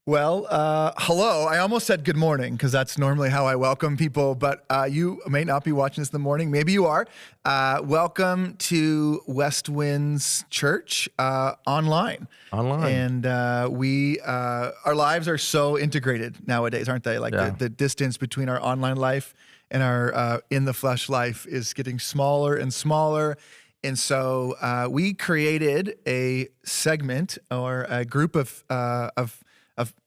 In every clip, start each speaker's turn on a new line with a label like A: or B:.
A: Well, hello. I almost said good morning because that's normally how I welcome people, but you may not be watching this in the morning. Maybe you are. Welcome to Westwinds Church online. And our lives are so integrated nowadays, aren't they? Like the distance between our online life and our in the flesh life is getting smaller and smaller. And so we created a segment or a group of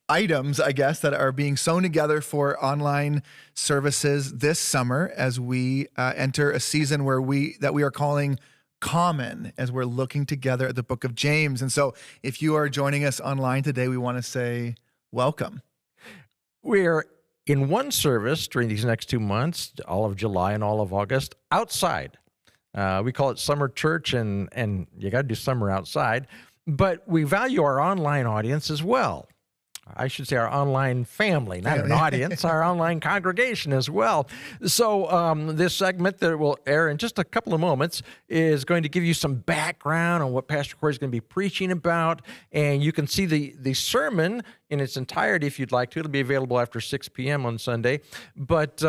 A: items, I guess, that are being sewn together for online services this summer as we enter a season where we are calling Common, as we're looking together at the book of James. And so if you are joining us online today, we want to say welcome.
B: We're in one service during these next 2 months, all of July and all of August, outside. We call it Summer Church, and you got to do summer outside. But we value our online audience as well. I should say our online family, not an audience, our online congregation as well. So this segment that will air in just a couple of moments is going to give you some background on what Pastor Corey is going to be preaching about. And you can see the sermon in its entirety if you'd like to. It'll be available after 6 p.m. on Sunday. But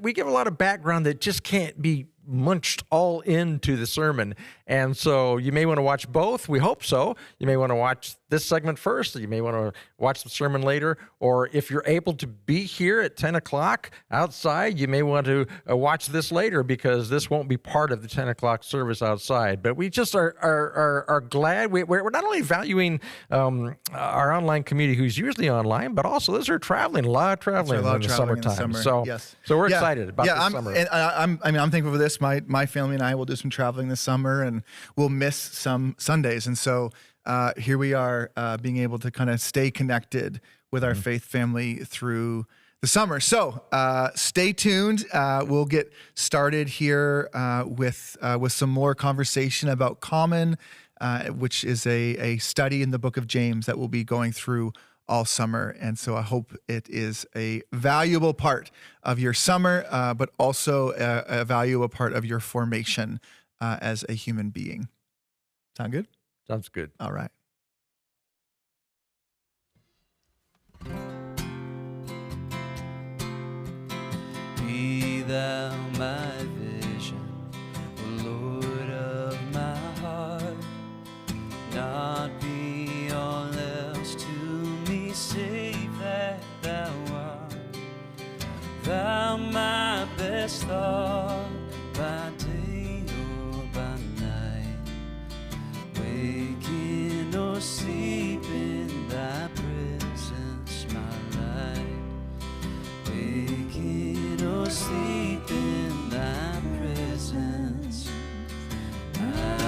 B: we give a lot of background that just can't be munched all into the sermon. And so you may want to watch both. We hope so. You may want to watch this segment first. You may want to watch the sermon later. Or if you're able to be here at 10 o'clock outside, you may want to watch this later because this won't be part of the 10 o'clock service outside. But we just are glad. We're not only valuing our online community who's usually online, but also those are traveling, a lot of traveling in the summertime. So we're excited about this summer.
A: I'm thankful for this. My family and I will do some traveling this summer, and we'll miss some Sundays. And so here we are being able to kind of stay connected with our faith family through the summer. So stay tuned. We'll get started here with some more conversation about Common, which is a study in the book of James that we'll be going through all summer. And so I hope it is a valuable part of your summer, but also a valuable part of your formation as a human being. Sound good?
B: Sounds good.
A: All right.
C: Be thou my vision, Lord of my heart, not be all else to me save that thou art. Thou my best thought by day or by night, waking or sleeping, thy presence my light, waking or sleeping, thy presence my light.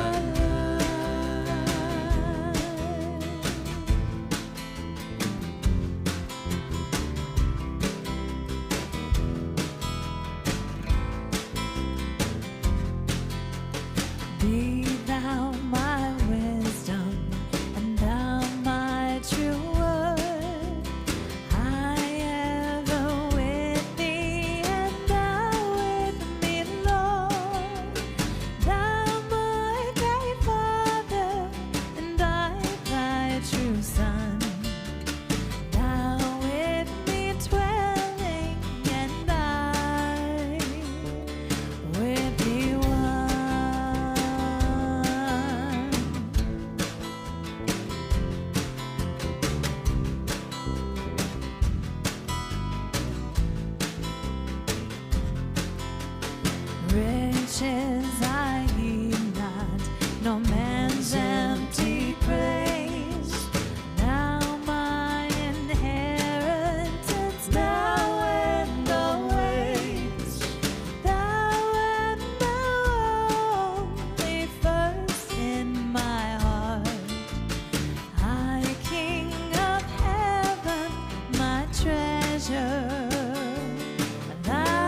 D: Be thou my wisdom, and thou my true word. I ever with thee, and thou with me, Lord. Thou my great Father, and I thy true Son. Thou with me dwelling, and I with thee one. Riches I heed not, no man's empty praise. Now my inheritance, thou and always. Thou and thou only first in my heart. I, King of heaven, my treasure. Thou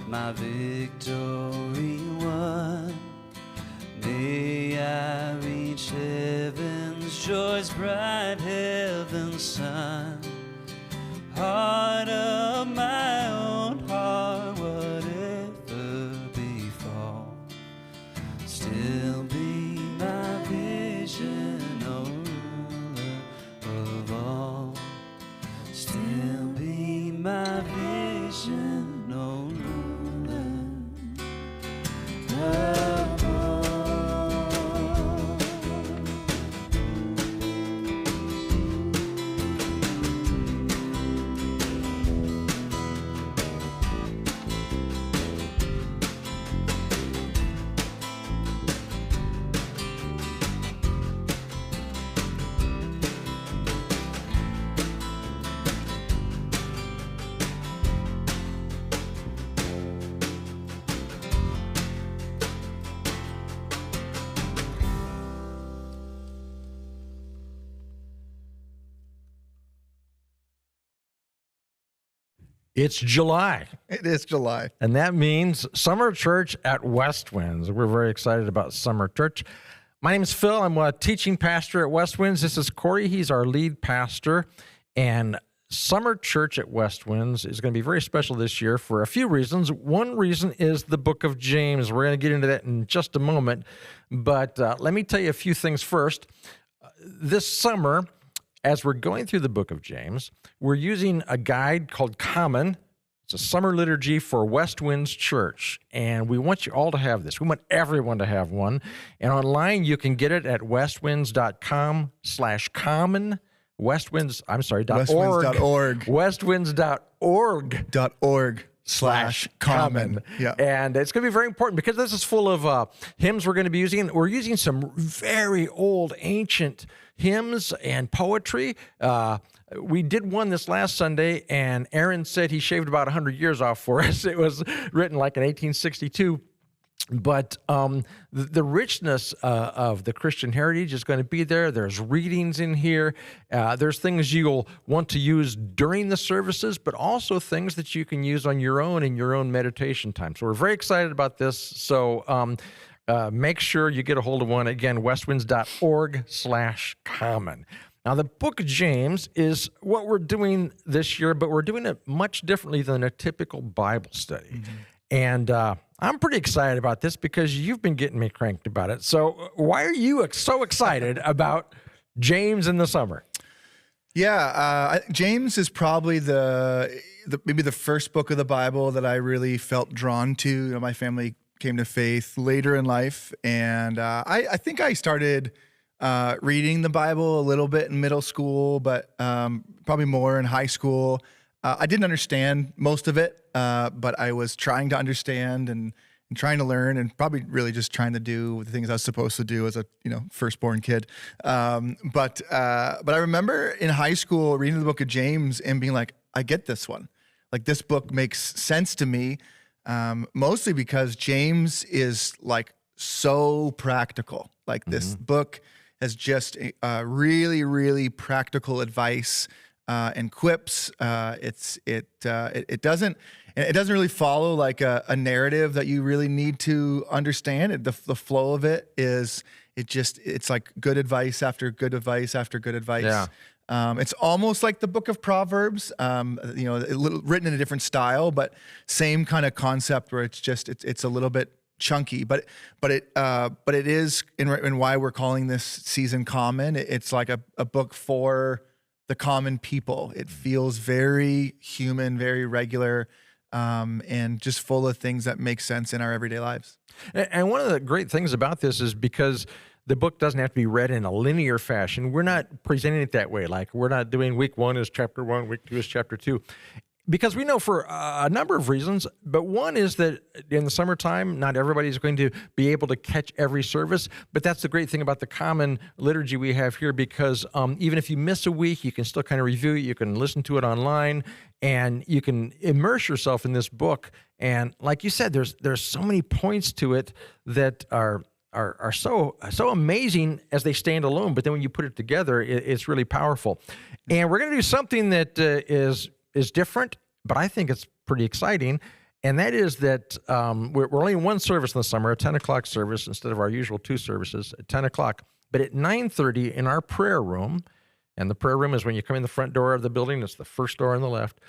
C: my victory won. May I reach heaven's joys, bright heaven's sun. Heart of my own heart, whatever befall, still be my vision, O ruler of all. Still be my vision, O ruler of all.
B: It's July,
A: It is July.
B: and that means Summer Church at Westwinds. We're very excited about Summer Church. My name is Phil. I'm a teaching pastor at Westwinds. This is Corey. He's our lead pastor. And Summer Church at Westwinds is going to be very special this year for a few reasons. One reason is the book of James. We're going to get into that in just a moment. But let me tell you a few things first. This summer, as we're going through the book of James, we're using a guide called Common. It's a summer liturgy for Westwinds Church, and we want you all to have this. We want everyone to have one. And online, you can get it at westwinds.com/common.
A: Westwinds.org.
B: Westwinds.org/common.
A: Yeah.
B: And it's going to be very important because this is full of hymns we're going to be using. We're using some very old, ancient hymns and poetry. We did one this last Sunday, and Aaron said he shaved about 100 years off for us. It was written like in 1862. But the richness of the Christian heritage is going to be there. There's readings in here. There's things you'll want to use during the services, but also things that you can use on your own in your own meditation time. So we're very excited about this. So make sure you get a hold of one. Again, westwinds.org/common. Now, the book of James is what we're doing this year, but we're doing it much differently than a typical Bible study. Mm-hmm. And I'm pretty excited about this because you've been getting me cranked about it. So why are you so excited about James in the summer?
A: Yeah, James is probably maybe the first book of the Bible that I really felt drawn to. You know, my family came to faith later in life, and I think I started reading the Bible a little bit in middle school, but probably more in high school. I didn't understand most of it, but I was trying to understand and trying to learn, and probably really just trying to do the things I was supposed to do as a firstborn kid. But I remember in high school reading the book of James and being like, I get this one. Like, this book makes sense to me, mostly because James is like so practical. Like, this book has just really, really practical advice and quips. It doesn't really follow like a narrative that you really need to understand. The flow of it is it's like good advice after good advice after good advice.
B: Yeah.
A: It's almost like the book of Proverbs, written in a different style, but same kind of concept where it's a little bit chunky, but it is in why we're calling this season Common. It's like a book for the common people. It feels very human, very regular, and just full of things that make sense in our everyday lives.
B: And one of the great things about this is because the book doesn't have to be read in a linear fashion. We're not presenting it that way. Like, we're not doing week 1 is chapter 1, week 2 is chapter 2. Because we know for a number of reasons, but one is that in the summertime, not everybody's going to be able to catch every service, but that's the great thing about the common liturgy we have here, because even if you miss a week, you can still kind of review it, you can listen to it online, and you can immerse yourself in this book. And like you said, there's so many points to it that are so amazing as they stand alone, but then when you put it together, it's really powerful. And we're going to do something that is different, but I think it's pretty exciting. And that is that we're only in one service in the summer, a 10 o'clock service instead of our usual 2 services at 10 o'clock. But at 9:30 in our prayer room, and the prayer room is when you come in the front door of the building, it's the first door on the left.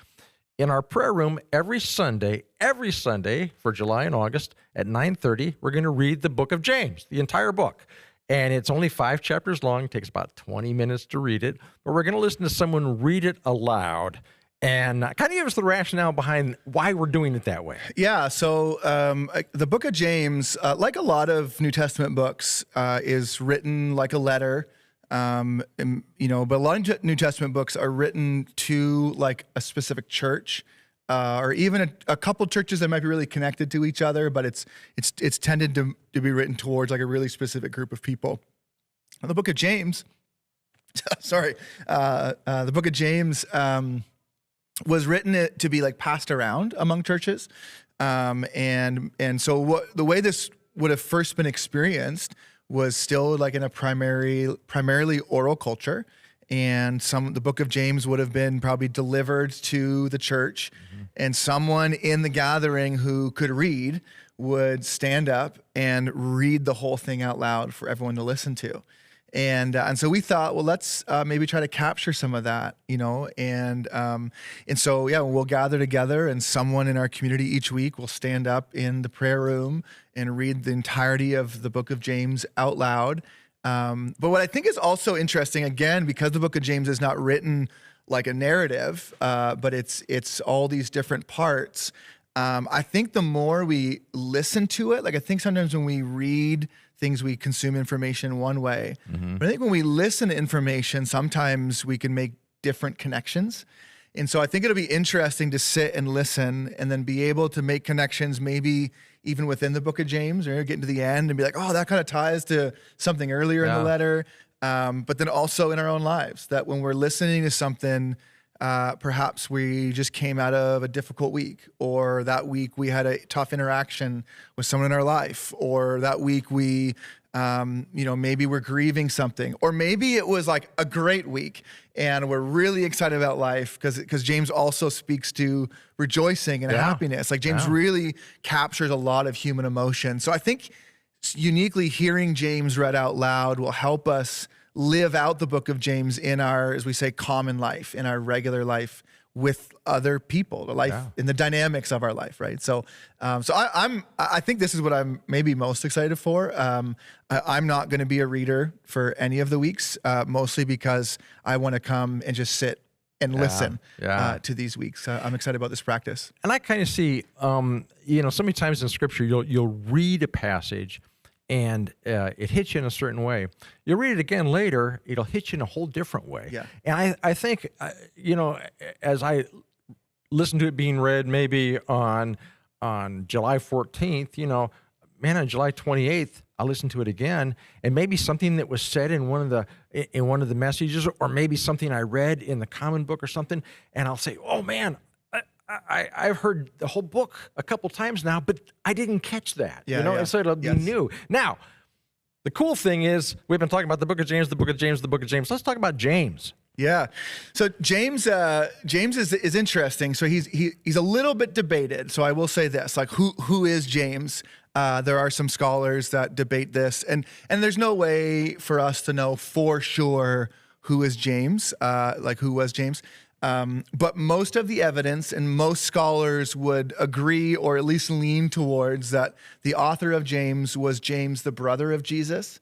B: In our prayer room every Sunday for July and August at 9:30, we're going to read the book of James, the entire book. And it's only 5 chapters long. It takes about 20 minutes to read it. But we're going to listen to someone read it aloud. And kind of give us the rationale behind why we're doing it that way.
A: Yeah, so the book of James, like a lot of New Testament books, is written like a letter. But a lot of New Testament books are written to like a specific church, or even a couple churches that might be really connected to each other, but it's tended to be written towards like a really specific group of people. And the book of James, the book of James was written to be like passed around among churches, and so the way this would have first been experienced was still like in a primarily oral culture, and the book of James would have been probably delivered to the church, and someone in the gathering who could read would stand up and read the whole thing out loud for everyone to listen to. And so we thought, well, let's maybe try to capture some of that, and so, yeah, we'll gather together, and someone in our community each week will stand up in the prayer room and read the entirety of the book of James out loud. But what I think is also interesting, again, because the book of James is not written like a narrative, but it's all these different parts. I think the more we listen to it, like I think sometimes when we read things, we consume information one way. But I think when we listen to information, sometimes we can make different connections. And so I think it'll be interesting to sit and listen and then be able to make connections maybe even within the book of James, or getting to the end and be like, oh, that kind of ties to something earlier in the letter. But then also in our own lives, that when we're listening to something, perhaps we just came out of a difficult week, or that week we had a tough interaction with someone in our life, or that week we, maybe we're grieving something, or maybe it was like a great week and we're really excited about life because James also speaks to rejoicing and happiness. Like James really captures a lot of human emotion. So I think uniquely hearing James read out loud will help us live out the book of James in our, as we say, common life, in our regular life with other people, the life in the dynamics of our life, right? So, I think this is what I'm maybe most excited for. I'm not going to be a reader for any of the weeks, mostly because I want to come and just sit and listen to these weeks. I'm excited about this practice.
B: And I kind of see, so many times in Scripture, you'll read a passage and it hits you in a certain way. You read it again later, it'll hit you in a whole different way.
A: Yeah.
B: And I think, as I listen to it being read maybe on July 14th, on July 28th, I'll listen to it again, and maybe something that was said in one of the messages, or maybe something I read in the Common Book or something, and I'll say, oh man, I've heard the whole book a couple times now, but I didn't catch that, and so it'll be new. Now, the cool thing is we've been talking about the book of James, the book of James, the book of James. Let's talk about James.
A: Yeah. So James is interesting. So he's a little bit debated. So I will say this, like who is James? There are some scholars that debate this, and there's no way for us to know for sure who is James, who was James. But most of the evidence and most scholars would agree, or at least lean towards, that the author of James was James, the brother of Jesus.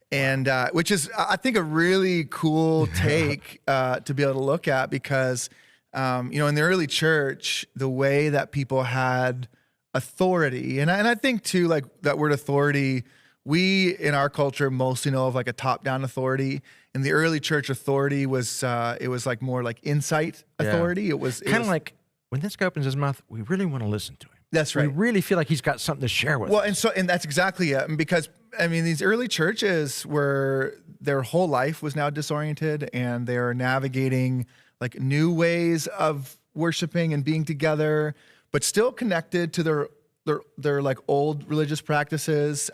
A: And which is, I think, a really cool take to be able to look at, because, in the early church, the way that people had authority, and I think too, like that word authority, we in our culture mostly know of like a top-down authority. In the early church, authority was it was like more like insight authority. It was
B: kind of like when this guy opens his mouth, we really want to listen to him.
A: That's right.
B: We really feel like he's got something to share with us.
A: And that's exactly it. Because these early churches were, their whole life was now disoriented, and they're navigating like new ways of worshiping and being together, but still connected to their like old religious practices.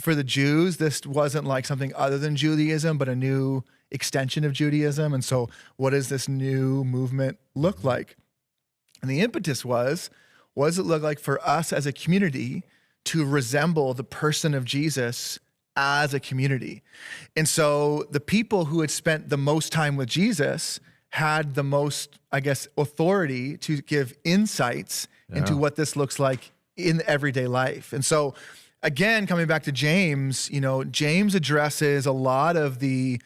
A: For the Jews, this wasn't like something other than Judaism, but a new extension of Judaism. And so what does this new movement look like? And the impetus was, what does it look like for us as a community to resemble the person of Jesus as a community? And so the people who had spent the most time with Jesus had the most, I guess, authority to give insights into what this looks like in everyday life. And so again, coming back to James, James addresses a lot of the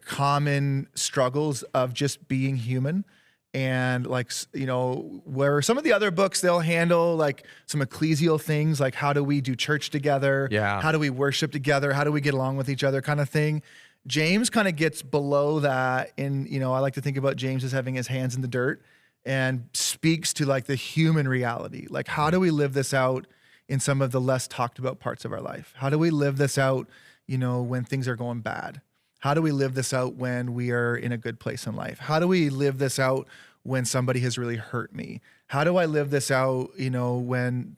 A: common struggles of just being human. And where some of the other books, they'll handle like some ecclesial things, like how do we do church together?
B: Yeah.
A: How do we worship together? How do we get along with each other kind of thing? James kind of gets below that. And, I like to think about James as having his hands in the dirt and speaks to like the human reality. Like, how do we live this out in some of the less talked about parts of our life? How do we live this out, when things are going bad? How do we live this out when we are in a good place in life? How do we live this out when somebody has really hurt me? How do I live this out, when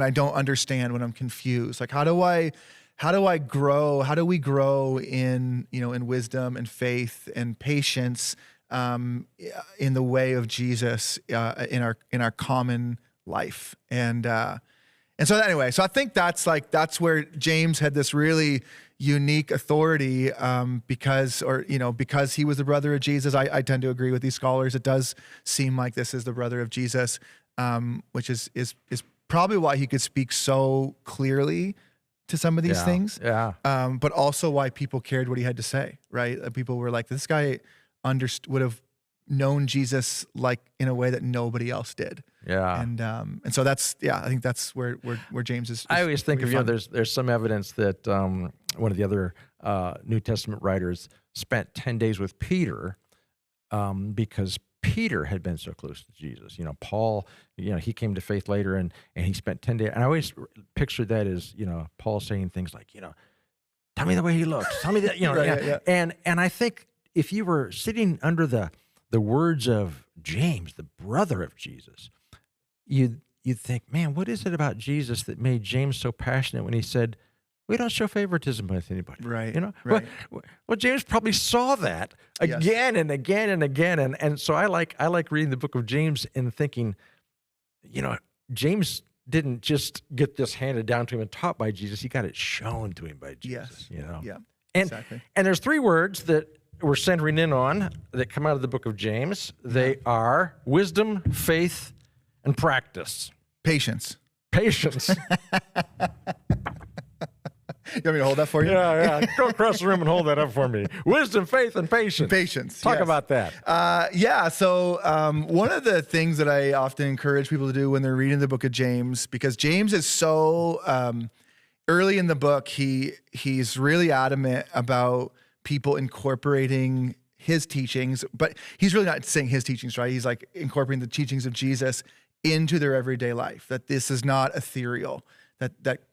A: I don't understand, when I'm confused? Like, how do I grow? How do we grow in, in wisdom and faith and patience, in the way of Jesus, in our common life? And so anyway, so I think that's where James had this really unique authority, because he was the brother of Jesus. I tend to agree with these scholars. It does seem like this is the brother of Jesus, which is probably why he could speak so clearly to some of these things.
B: Yeah.
A: But also why people cared what he had to say, right? People were like, this guy would have known Jesus like in a way that nobody else did.
B: Yeah.
A: And so that's, I think that's where James is.
B: I always think
A: pretty
B: of,
A: fun.
B: there's some evidence that one of the other New Testament writers spent 10 days with Peter, because Peter had been so close to Jesus. Paul, he came to faith later and he spent 10 days. And I always pictured that as, Paul saying things like, tell me the way he looks. Tell me that,
A: Right, yeah.
B: And I think if you were sitting under the words of James, the brother of Jesus, you'd think, man, what is it about Jesus that made James so passionate when he said, we don't show favoritism with anybody.
A: Right.
B: Right. Well, James probably saw that again and again and again. And so I like reading the book of James and thinking, James didn't just get this handed down to him and taught by Jesus. He got it shown to him by Jesus.
A: Yes. Yeah.
B: And,
A: Exactly.
B: and there's three words that we're centering in on that come out of the book of James. They are wisdom, faith, and practice.
A: Patience.
B: Patience.
A: You want me to hold that for you?
B: Yeah. Go across the room and hold that up for me. Wisdom, faith, and patience.
A: Patience.
B: Talk
A: yes.
B: about that.
A: So one of the things that I often encourage people to do when they're reading the book of James, because James is so early in the book, he's really adamant about people incorporating his teachings, but he's really not saying his teachings, right? He's like incorporating the teachings of Jesus into their everyday life, that this is not ethereal,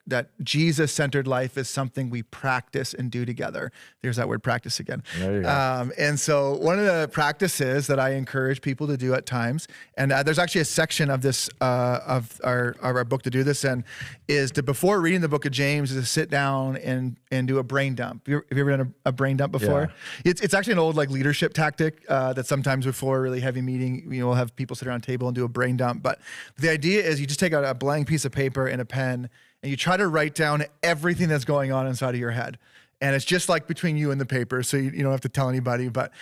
A: that Jesus-centered life is something we practice and do together. There's that word practice again.
B: There you go.
A: And so one of the practices that I encourage people to do at times, and there's actually a section of this, of our book to do this in, is to, before reading the book of James, is to sit down and do a brain dump. Have you ever done a brain dump before?
B: Yeah.
A: It's actually an old leadership tactic that sometimes before a really heavy meeting, we'll have people sit around a table and do a brain dump. But the idea is you just take out a blank piece of paper and a pen and you try to write down everything that's going on inside of your head. And it's just like between you and the paper, so you don't have to tell anybody. But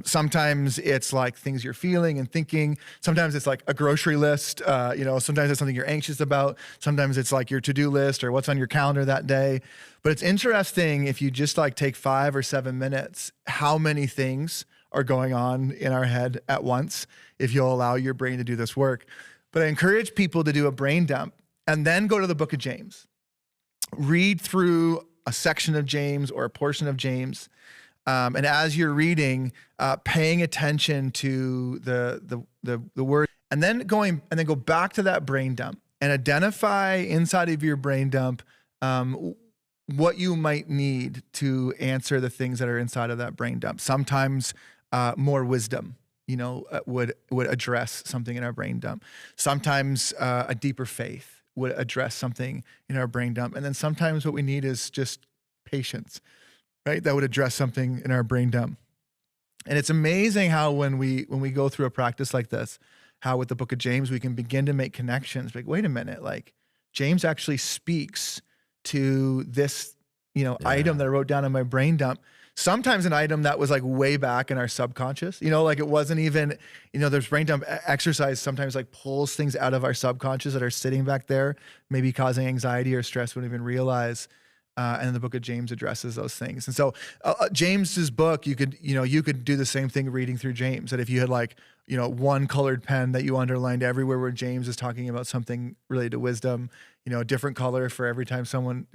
A: sometimes it's like things you're feeling and thinking. Sometimes it's like a grocery list. Sometimes it's something you're anxious about. Sometimes it's like your to-do list or what's on your calendar that day. But it's interesting if you just take 5 or 7 minutes, how many things are going on in our head at once if you'll allow your brain to do this work. But I encourage people to do a brain dump and then go to the book of James. Read through a section of James or a portion of James. And as you're reading, paying attention to the word, and then go back to that brain dump and identify inside of your brain dump what you might need to answer the things that are inside of that brain dump. Sometimes more wisdom, would address something in our brain dump. Sometimes a deeper faith would address something in our brain dump. And then sometimes what we need is just patience, right? That would address something in our brain dump. And it's amazing how when we go through a practice like this, how with the book of James, we can begin to make connections. Like, wait a minute, like James actually speaks to this, item that I wrote down in my brain dump. Sometimes an item that was like way back in our subconscious, like it wasn't even, there's brain dump exercise sometimes like pulls things out of our subconscious that are sitting back there, maybe causing anxiety or stress we don't even realize. And then the book of James addresses those things. And so James's book, you could do the same thing reading through James, that if you had like, one colored pen that you underlined everywhere where James is talking about something related to wisdom, a different color for every time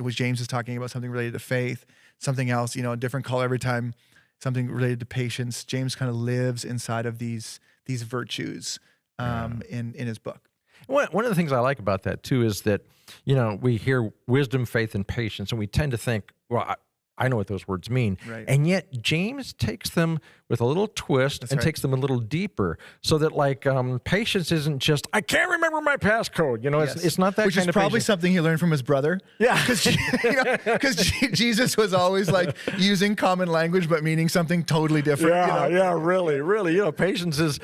A: James is talking about something related to faith, something else, a different color every time something related to patience. James kind of lives inside of these virtues in his book.
B: One of the things I like about that too is that, we hear wisdom, faith, and patience, and we tend to think, well, I know what those words mean.
A: Right.
B: And yet James takes them with a little twist takes them a little deper, so that like patience isn't just, I can't remember my passcode. It's not that
A: Which
B: kind
A: is
B: of
A: probably
B: patience.
A: something he learned from his brother.
B: Yeah.
A: Because Jesus was always like using common language, but meaning something totally different.
B: Really. Patience is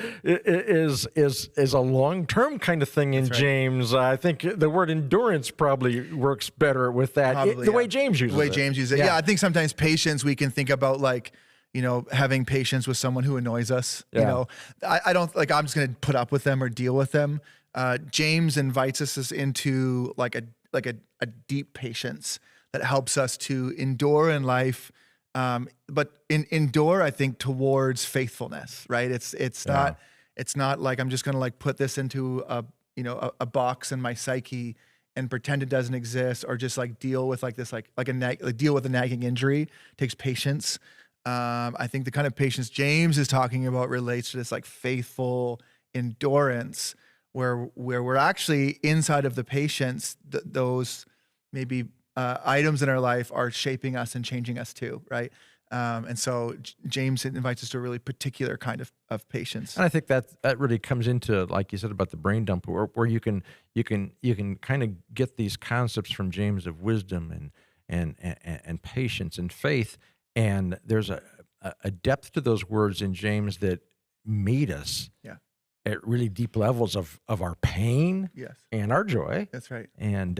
B: a long-term kind of thing in James. I think the word endurance probably works better with that. The way James uses it.
A: The way James uses it. Yeah, I think sometimes patience we can think about like, having patience with someone who annoys us.
B: Yeah.
A: I don't like, I'm just going to put up with them or deal with them. James invites us into like a deep patience that helps us to endure in life. But endure, I think, towards faithfulness, right? It's not like I'm just going to like put this into a box in my psyche and pretend it doesn't exist, or just like deal with like this, deal with a nagging injury. It takes patience. I think the kind of patience James is talking about relates to this like faithful endurance, where we're actually inside of the patience, those maybe items in our life are shaping us and changing us too, right? And so James invites us to a really particular kind of patience.
B: And I think that really comes into, like you said about the brain dump, where you can kind of get these concepts from James of wisdom and patience and faith. And there's a depth to those words in James that meet us at really deep levels of our pain and our joy.
A: That's right.
B: And,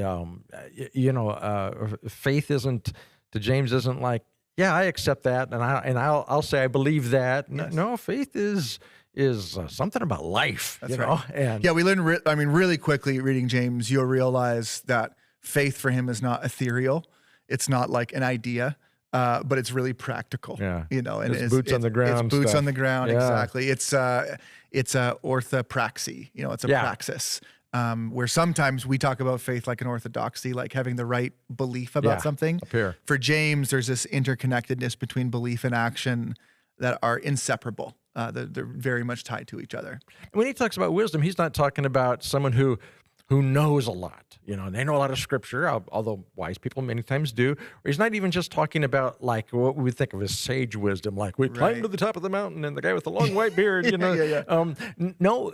B: faith to James isn't like, yeah, I accept that, and I'll say I believe that.
A: Yes.
B: No, faith is something about life.
A: That's
B: right. And
A: we learn. Really quickly reading James, you'll realize that faith for him is not ethereal. It's not like an idea, but it's really practical.
B: Yeah.
A: And
B: it's boots on the ground.
A: It's boots
B: stuff.
A: on the ground.
B: Yeah.
A: Exactly. It's orthopraxy. It's a praxis. Where sometimes we talk about faith like an orthodoxy, like having the right belief about something.
B: Up here.
A: For James, there's this interconnectedness between belief and action that are inseparable. They're very much tied to each other.
B: When he talks about wisdom, he's not talking about someone who knows a lot. They know a lot of scripture, although wise people many times do. Or he's not even just talking about like what we think of as sage wisdom, like we climbed to the top of the mountain and the guy with the long white beard. No.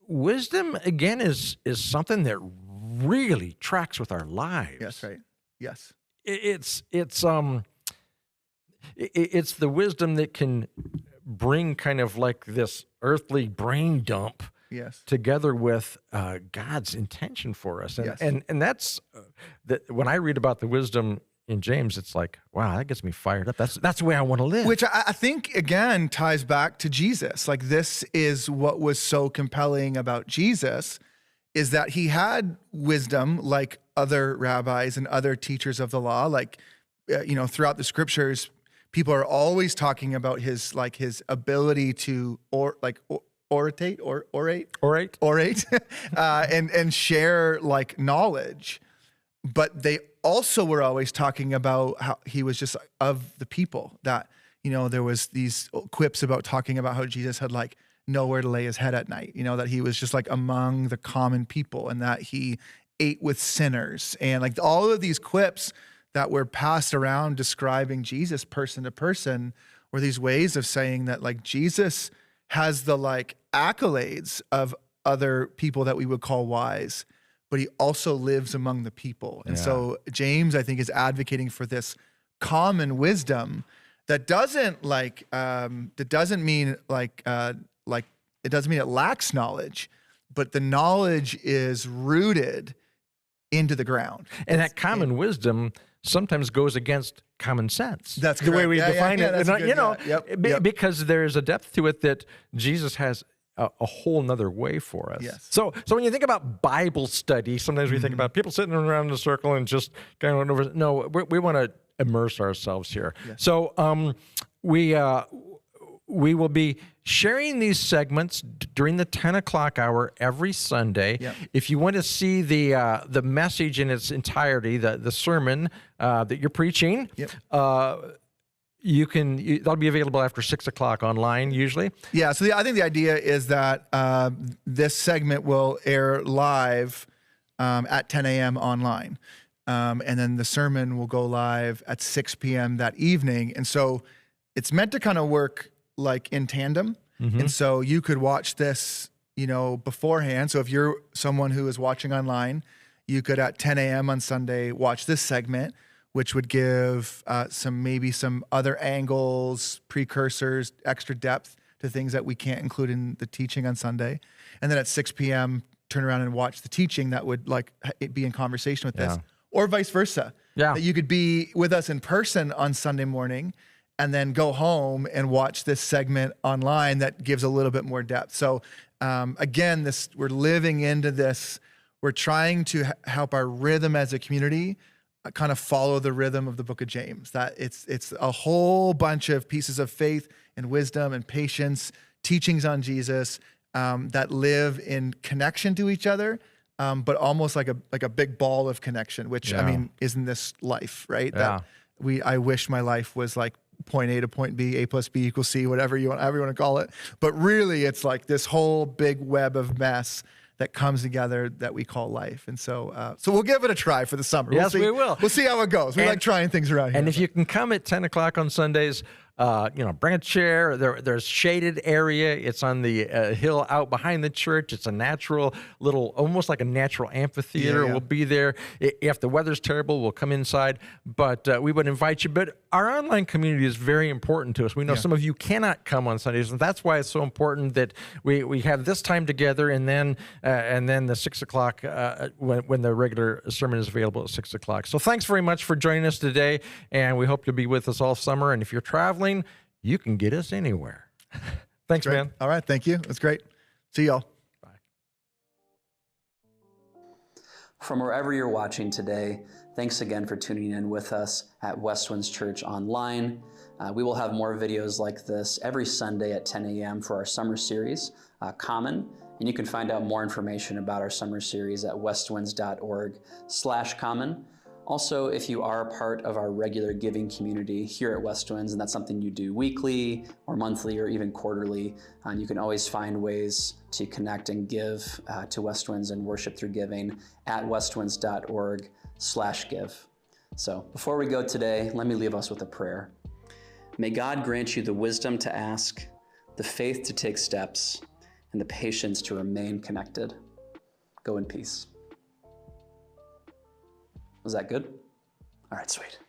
B: Wisdom, again, is something that really tracks with our lives.
A: Yes, right. Yes.
B: It's the wisdom that can bring kind of like this earthly brain dump together with God's intention for us. And that's when I read about the wisdom in James, it's like, wow, that gets me fired up. That's the way I want to live.
A: Which I think, again, ties back to Jesus. Like, this is what was so compelling about Jesus, is that he had wisdom like other rabbis and other teachers of the law. Like, throughout the scriptures, people are always talking about his ability to orate and share like knowledge. But they also were always talking about how he was just of the people, that, there was these quips about talking about how Jesus had like nowhere to lay his head at night, that he was just like among the common people, and that he ate with sinners, and like all of these quips that were passed around describing Jesus person to person were these ways of saying that like Jesus has the like accolades of other people that we would call wise, but he also lives among the people. And so James, I think, is advocating for this common wisdom that doesn't mean it doesn't mean it lacks knowledge, but the knowledge is rooted into the ground.
B: And that common wisdom sometimes goes against common sense.
A: That's
B: the way
A: correct.
B: we
A: Yeah,
B: define
A: yeah,
B: it.
A: that's
B: And,
A: good.
B: you know,
A: Yep.
B: because there's a depth to it that Jesus has a whole nother way for us.
A: Yes.
B: So when you think about Bible study, sometimes we think about people sitting around in a circle and just kind of over. No, we want to immerse ourselves here.
A: Yes.
B: So we will be sharing these segments during the 10 o'clock hour every Sunday.
A: Yep.
B: If you want to see the message in its entirety, the sermon that you're preaching,
A: Yep.
B: That'll be available after 6 o'clock online usually.
A: Yeah, so I think the idea is that this segment will air live at 10 a.m. online. And then the sermon will go live at 6 p.m. that evening. And so it's meant to kind of work like in tandem. And so you could watch this, beforehand. So if you're someone who is watching online, you could at 10 a.m. on Sunday watch this segment, which would give some other angles, precursors, extra depth to things that we can't include in the teaching on Sunday. And then at 6 p.m., turn around and watch the teaching that would be in conversation with this, or vice versa.
B: Yeah.
A: That you could be with us in person on Sunday morning and then go home and watch this segment online that gives a little bit more depth. So again, we're living into this. We're trying to help our rhythm as a community kind of follow the rhythm of the book of James, that it's a whole bunch of pieces of faith and wisdom and patience, teachings on Jesus that live in connection to each other, but almost like a big ball of connection, which I mean, isn't this life, right?
B: Yeah.
A: That I wish my life was like point A to point B, A plus B equals C, however you want to call it. But really it's like this whole big web of mess that comes together that we call life. And so we'll give it a try for the summer.
B: Yes, we will.
A: We'll see how it goes. We like trying things around here.
B: And if you can come at 10 o'clock on Sundays, bring a chair. There's shaded area. It's on the hill out behind the church. It's a natural almost like a natural amphitheater.
A: Yeah.
B: We'll be there. If the weather's terrible, we'll come inside. But we would invite you. But our online community is very important to us. We know some of you cannot come on Sundays, and that's why it's so important that we have this time together, and then the 6 o'clock when the regular sermon is available at 6 o'clock. So thanks very much for joining us today, and we hope you'll be with us all summer. And if you're traveling, you can get us anywhere. Thanks, man.
A: All right. Thank you. That's great. See y'all.
B: Bye.
C: From wherever you're watching today, thanks again for tuning in with us at Westwinds Church Online. We will have more videos like this every Sunday at 10 a.m. for our summer series, Common. And you can find out more information about our summer series at westwinds.org/common. Also, if you are a part of our regular giving community here at Westwinds, and that's something you do weekly or monthly or even quarterly, you can always find ways to connect and give to Westwinds and worship through giving at westwinds.org/give. So before we go today, let me leave us with a prayer. May God grant you the wisdom to ask, the faith to take steps, and the patience to remain connected. Go in peace. Was that good? All right, sweet.